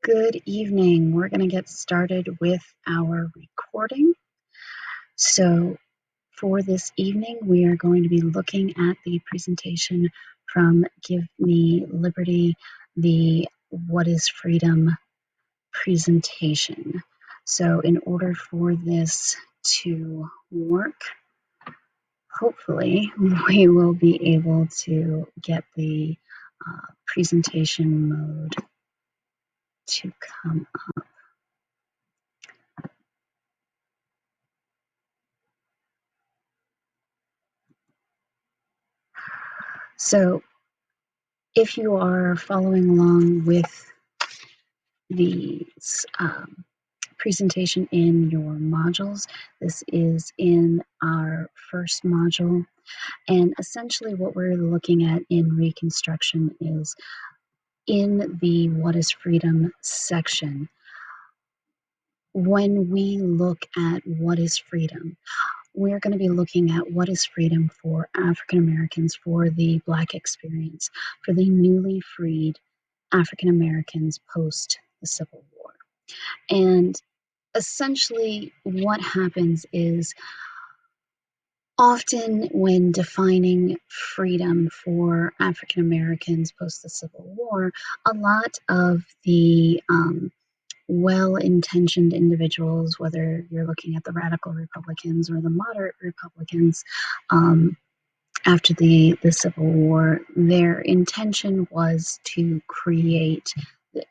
Good evening. We're going to get started with our recording. So, for this evening, we are going to be looking at the presentation from Give Me Liberty, the What is Freedom presentation. So, in order for this to work, hopefully, we will be able to get the presentation mode to come up. So, if you are following along with the presentation in your modules, this is in our first module. And essentially what we're looking at in Reconstruction is in the What is Freedom section. When we look at what is freedom, we're going to be looking at what is freedom for African Americans, for the Black experience, for the newly freed African Americans post the Civil War. And essentially, what happens is often when defining freedom for African Americans post the Civil War, a lot of the well-intentioned individuals, whether you're looking at the radical Republicans or the moderate Republicans, after the Civil War, their intention was to create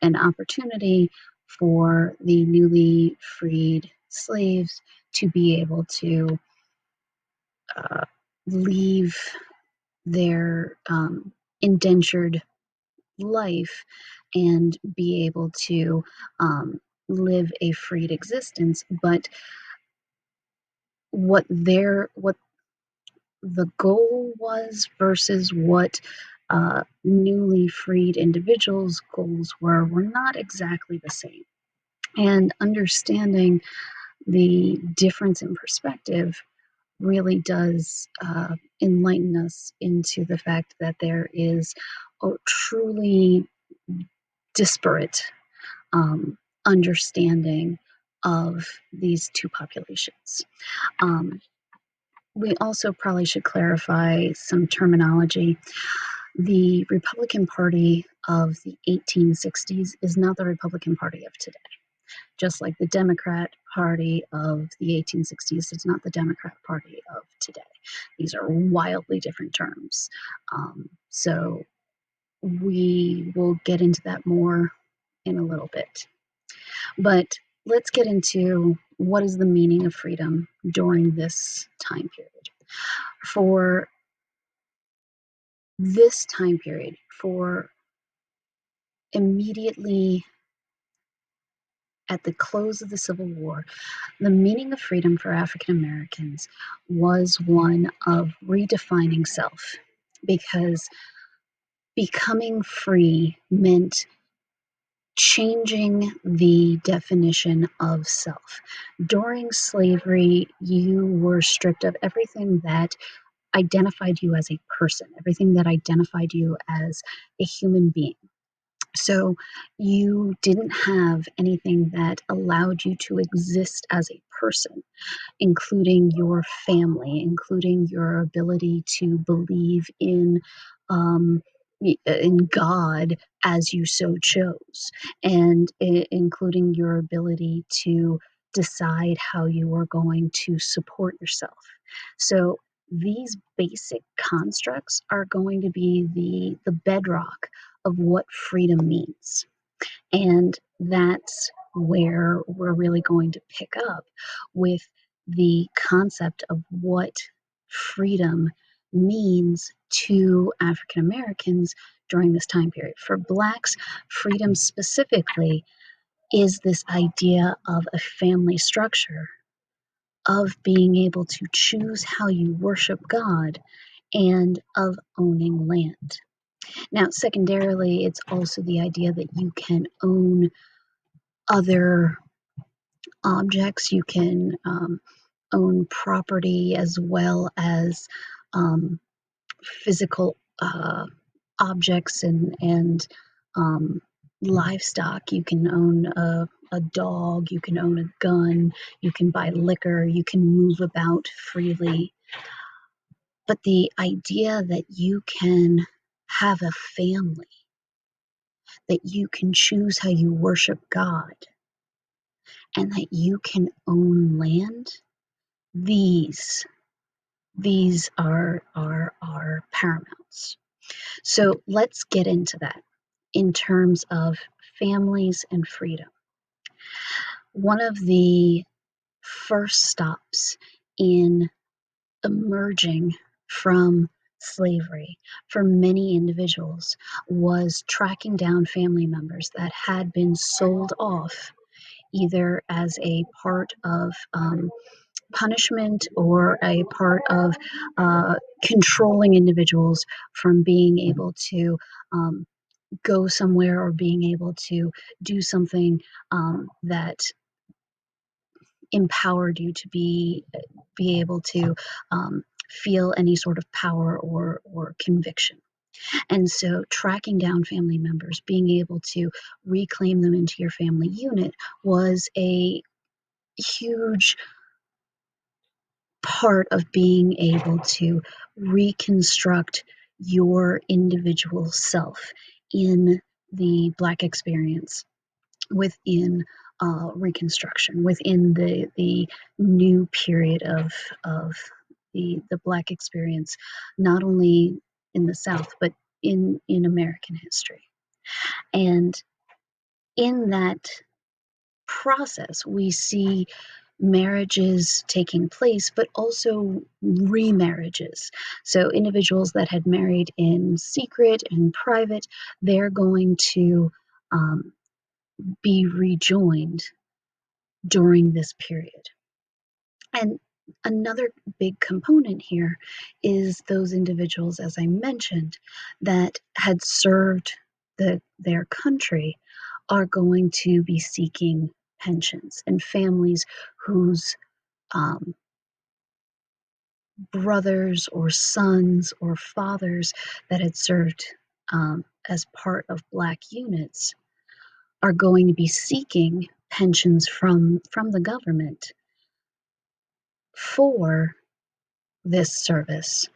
an opportunity for the newly freed slaves to be able to leave their indentured life and be able to live a freed existence. But what the goal was versus what newly freed individuals' goals were not exactly the same. And understanding the difference in perspective really does enlighten us into the fact that there is a truly disparate understanding of these two populations. We also probably should clarify some terminology. The Republican Party of the 1860s is not the Republican Party of today. Just like the Democrat Party of the 1860s is not the Democrat Party of today. These are wildly different terms. So we will get into that more in a little bit. But let's get into what is the meaning of freedom during this time period. For this time period, for immediately at the close of the Civil War, the meaning of freedom for African Americans was one of redefining self, because becoming free meant changing the definition of self. During slavery, you were stripped of everything that identified you as a person, everything that identified you as a human being. So you didn't have anything that allowed you to exist as a person, including your family, including your ability to believe in God as you so chose, and including your ability to decide how you are going to support yourself. So these basic constructs are going to be the bedrock of what freedom means. And that's where we're really going to pick up with the concept of what freedom means to African Americans during this time period. For Blacks, freedom specifically is this idea of a family structure, of being able to choose how you worship God, and of owning land. Now, secondarily, it's also the idea that you can own other objects, you can own property as well as physical objects and livestock. You can own a dog, you can own a gun, you can buy liquor, you can move about freely. But the idea that you can have a family, that you can choose how you worship God, and that you can own land, these are paramounts. So let's get into that in terms of families and freedom. One of the first stops in emerging from slavery for many individuals was tracking down family members that had been sold off either as a part of punishment or a part of controlling individuals from being able to um, go somewhere or being able to do something that empowered you to be able to feel any sort of power or conviction. And so tracking down family members, being able to reclaim them into your family unit was a huge part of being able to reconstruct your individual self in the Black experience within Reconstruction, within the new period of the Black experience, not only in the South, but in American history. And in that process, we see marriages taking place, but also remarriages. So, individuals that had married in secret and private, they're going to um, be rejoined during this period. And another big component here is those individuals, as I mentioned, that had served their country are going to be seeking pensions, and families whose um, brothers or sons or fathers that had served as part of Black units are going to be seeking pensions from the government for this service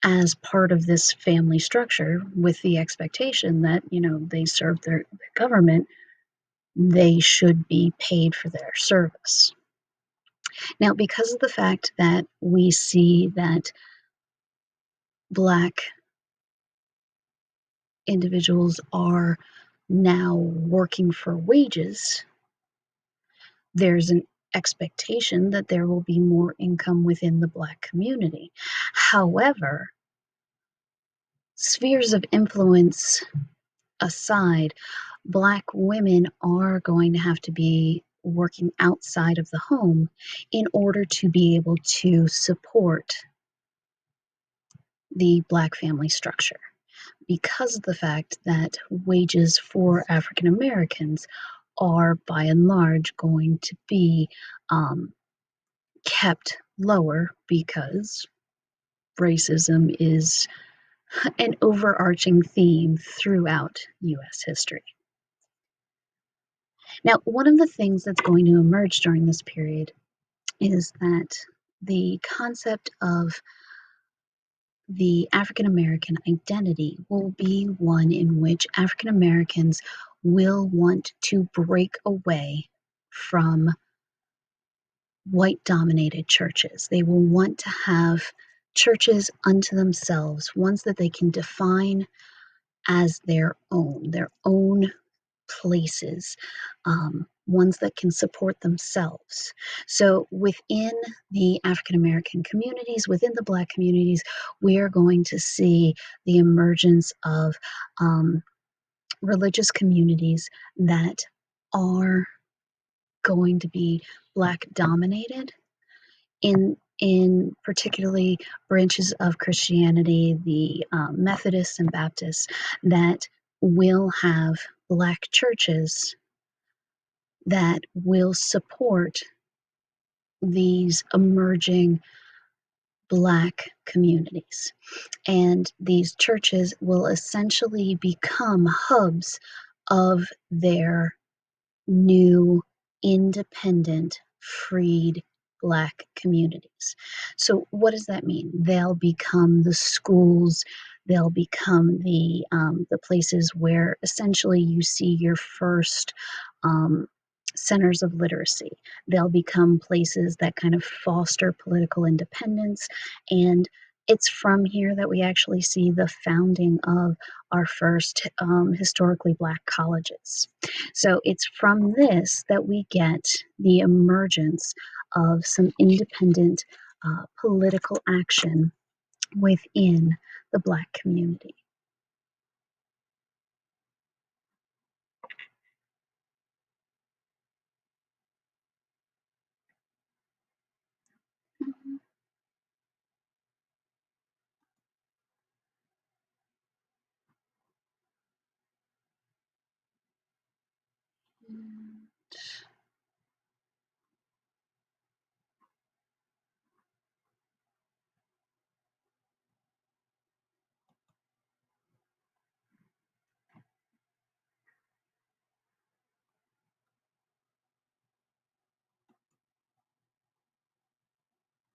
as part of this family structure, with the expectation that, they serve their government, they should be paid for their service. Now, because of the fact that we see that Black individuals are now working for wages, there's an expectation that there will be more income within the Black community. However, spheres of influence aside, Black women are going to have to be working outside of the home in order to be able to support the Black family structure, because of the fact that wages for African Americans are by and large going to be kept lower, because racism is an overarching theme throughout US history. Now, one of the things that's going to emerge during this period is that the concept of the African American identity will be one in which African Americans will want to break away from white dominated churches. They will want to have churches unto themselves, ones that they can define as their own places, ones that can support themselves. So within the African American communities, within the Black communities, we are going to see the emergence of religious communities that are going to be Black dominated, in particularly branches of Christianity, the Methodists and Baptists, that will have Black churches that will support these emerging Black communities. And these churches will essentially become hubs of their new, independent, freed Black communities. So, what does that mean? They'll become the schools, they'll become the places where essentially you see your first um, centers of literacy. They'll become places that kind of foster political independence. And it's from here that we actually see the founding of our first historically Black colleges. So it's from this that we get the emergence of some independent political action within the Black community.